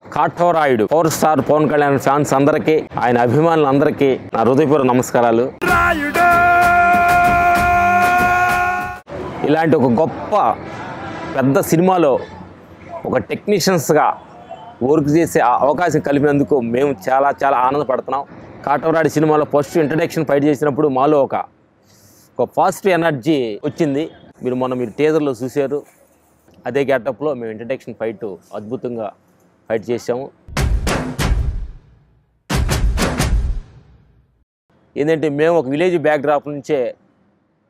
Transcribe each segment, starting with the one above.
కాఠోరాయుడు power star Pawan Kalyan fans అందరికీ, ఆయన అభిమానులందరికీ నా హృదయపూర్వక నమస్కారాలు. ఇలాంటి ఒక గొప్ప పెద్ద సినిమాలో ఒక టెక్నీషియన్స్గా వర్క్ చేసే అవకాశం కలిపినందుకు మేము చాలా చాలా ఆనందపడుతున్నాం. కాఠోరాయుడు సినిమాలో ఫస్ట్ ఇంట్రడక్షన్ ఫైట్ చేసినప్పుడు మాలో ఒక పాజిటివ్ ఎనర్జీ వచ్చింది. మీరు టీజర్లో చూశారు. అదే గెటప్లో మేము ఇంట్రడక్షన్ ఫైట్ అద్భుతంగా ఫైట్ చేసాము. ఏంటంటే మేము ఒక విలేజ్ బ్యాక్డ్రాప్ నుంచే,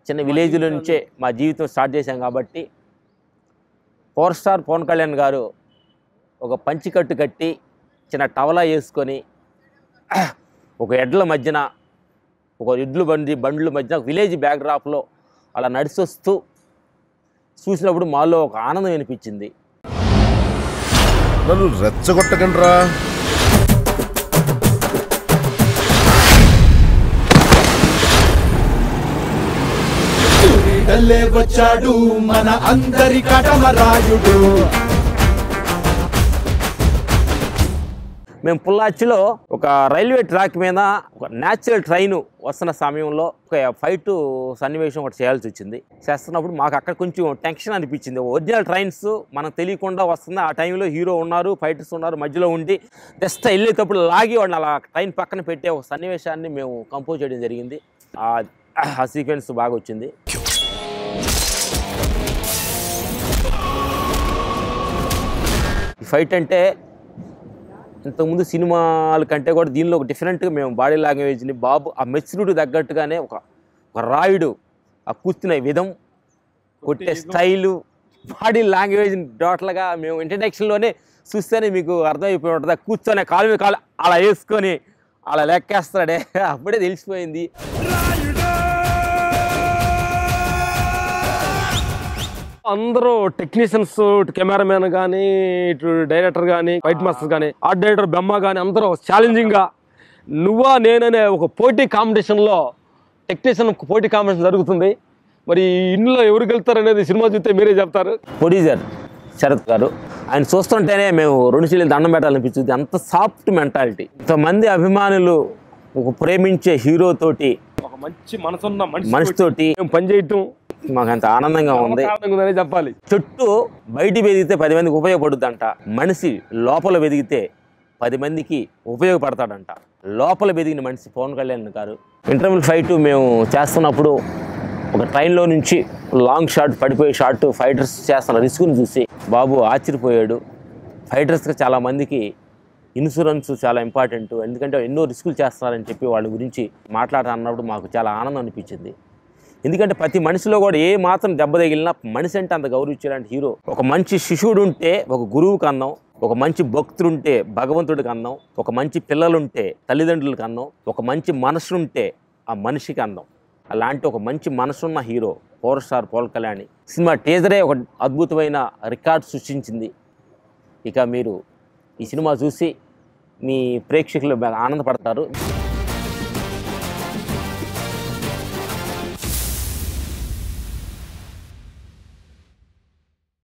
చిన్న విలేజ్లో నుంచే మా జీవితం స్టార్ట్ చేశాం. కాబట్టి పవర్ స్టార్ పవన్ కళ్యాణ్ గారు ఒక పంచికట్టు కట్టి చిన్న టవలా వేసుకొని ఒక ఎడ్ల మధ్యన, ఒక ఎడ్ల బండ్ల మధ్యన విలేజ్ బ్యాక్డ్రాప్లో అలా నడిచొస్తూ చూసినప్పుడు మాలో ఒక ఆనందం అనిపించింది. నన్ను రెచ్చగొట్టకండ్రా. వచ్చాడు మన అందరి కాటమరాయుడు. మేము పొల్లాచ్చిలో ఒక రైల్వే ట్రాక్ మీద ఒక న్యాచురల్ ట్రైన్ వస్తున్న సమయంలో ఒక ఫైట్ సన్నివేశం ఒకటి చేయాల్సి వచ్చింది. చేస్తున్నప్పుడు మాకు అక్కడ కొంచెం టెన్షన్ అనిపించింది. ఒరిజినల్ ట్రైన్స్ మనకు తెలియకుండా వస్తుంది. ఆ టైంలో హీరో ఉన్నారు, ఫైటర్స్ ఉన్నారు, మధ్యలో ఉండి జస్ట్ వెళ్ళేటప్పుడు లాగి వాడిని అలా ట్రైన్ పక్కన పెట్టే ఒక సన్నివేశాన్ని మేము కంపోజ్ చేయడం జరిగింది. ఆ సీక్వెన్స్ బాగా వచ్చింది. ఫైట్ అంటే ఇంతకుముందు సినిమాల కంటే కూడా దీనిలో ఒక డిఫరెంట్గా మేము బాడీ లాంగ్వేజ్ని బాబు ఆ మెచ్యూరిటీ తగ్గట్టుగానే ఒక రాయుడు ఆ కూర్చునే విధం, కొట్టే స్టైలు, బాడీ లాంగ్వేజ్ని టోటల్గా మేము ఇంట్రడక్షన్లోనే చూస్తేనే మీకు అర్థమైపోయి ఉంటుంది. కూర్చొని కాలు మీద కాలు అలా వేసుకొని అలా లెక్కేస్తాడే, అప్పుడే తెలిసిపోయింది. అందరూ టెక్నీషియన్స్, కెమెరామెన్ కానీ, ఇటు డైరెక్టర్ కానీ, ఫైట్ మాస్టర్ కానీ, ఆర్ట్ డైరెక్టర్ బెమ్మ కానీ అందరూ ఛాలెంజింగ్గా నువ్వా నేననే ఒక పోటీ కాంపిటీషన్లో టెక్నీషియన్ పోటీ కాంపిటీషన్ జరుగుతుంది. మరి ఇందులో ఎవరు గెలుస్తారు అనేది సినిమా చూస్తే మీరే చెప్తారు. ప్రొడ్యూసర్ శరత్ గారు, ఆయన చూస్తుంటేనే మేము రెండు చేతులు దండం పెట్టాలనిపించింది. అంత సాఫ్ట్ మెంటాలిటీ, ఇంతమంది అభిమానులు, ఒక ప్రేమించే హీరోతోటి, ఒక మంచి మనసున్న మనిషితోటి పనిచేయటం మాకు అంత ఆనందంగా ఉంది. చెప్పాలి. చెట్టు బయట వెదిగితే 10 మందికి ఉపయోగపడుద్దంట, మనిషి లోపల వెదిగితే 10 మందికి ఉపయోగపడతాడంట. లోపల వెదిగిన మనిషి పవన్ కళ్యాణ్ గారు. ఇంటర్వెల్ ఫైట్ మేము చేస్తున్నప్పుడు ఒక ట్రైన్లో నుంచి లాంగ్ షాట్, పడిపోయే షాట్ ఫైటర్స్ చేస్తున్న రిస్క్ని చూసి బాబు ఆశ్చర్యపోయాడు. ఫైటర్స్కి చాలామందికి ఇన్సూరెన్స్ చాలా ఇంపార్టెంట్, ఎందుకంటే ఎన్నో రిస్కులు చేస్తున్నారని చెప్పి వాళ్ళ గురించి మాట్లాడుతున్నప్పుడు మాకు చాలా ఆనందం అనిపించింది. ఎందుకంటే ప్రతి మనిషిలో కూడా ఏ మాత్రం దెబ్బ తగిలినా మనిషి అంటే అంత గౌరవించేలాంటి హీరో. ఒక మంచి శిష్యుడు ఉంటే ఒక గురువుకి అందం, ఒక మంచి భక్తుడుంటే భగవంతుడికి అందం, ఒక మంచి పిల్లలుంటే తల్లిదండ్రులకి అందం, ఒక మంచి మనసుంటే ఆ మనిషికి అందం. అలాంటి ఒక మంచి మనసున్న hero power star Pawan Kalyan. Cinema టీజరే ఒక అద్భుతమైన రికార్డ్ సృష్టించింది. ఇక మీరు ఈ సినిమా చూసి మీ ప్రేక్షకులు ఆనందపడతారు.